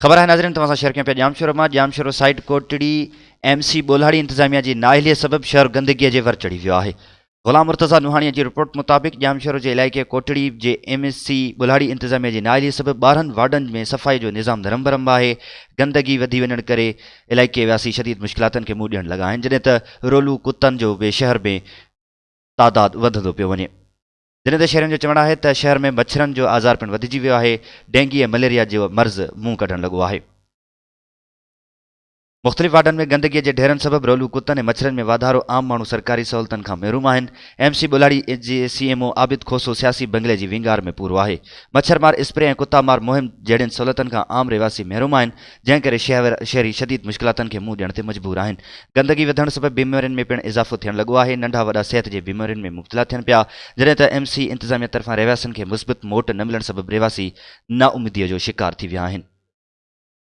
ख़बर है नाज़रीन तव्हां सां शेयर कयूं पिया जामशोरो मां। जामशोरो साइड कोटड़ी MC ॿोलाड़ी इंतज़ामिया जी नाअहलीअ सबबि शहर गंदगीअ जे वर चढ़ी वियो आहे। ग़ुलाम मुर्तज़ा नुहाणीअ जी रिपोर्ट मुताबिक़ जामशोरो जे इलाइक़े कोटड़ी जे MC ॿोलाड़ी इंतज़ामिया जी नाअहलीअ सबबि 12 वार्डनि में सफ़ाई जो निज़ाम धरम भरम आहे। गंदगी वधी वञण करे इलाइक़े वासी शदीद मुश्किलातनि खे मुंहुं ॾियण लॻा आहिनि, जॾहिं त रोलू कुतनि जो बि शहर में तादादु वधंदो पियो वञे। जॾहिं त शहरनि जो चवणु आहे त शहर में मच्छरनि जो आज़ार पिणु वधिजी वियो आहे। डेंगी ऐं मलेरिया जो मर्ज़ मुंहुं कढणु लॻो आहे। मुख़्तलिफ़ वार्डनि में गंदगीअ जे ढेरनि सबबि रोलू कुतनि ऐं मच्छरनि में वाधारो आम माण्हू सरकारी सहूलतनि खां महरूम आहिनि। MC ॿोलाड़ी जे CMO आबिद खोसो सियासी बंगले जी विंगार में पूरो आहे। मच्छरमार स्प्रे ऐं कुता मार मुहिम जहिड़ियुनि सहूलतनि खां आम रहवासी महरूम आहिनि, जंहिं करे शहरी शदीद मुश्किलातनि खे मुंहुं ॾियण ते मजबूर आहिनि। गंदगी वधण सबबि बीमारियुनि में पिणु इज़ाफ़ो थियणु लॻो आहे। नंढा वॾा सिहत जी बीमारियुनि में मुब्तला थियनि पिया, जॾहिं त MC इंतज़ामिया तरफ़ां रहवासियुनि खे मुस्बित मोट न मिलण सबबि रहवासी नाउमीदीअ जो शिकार थी विया आहिनि।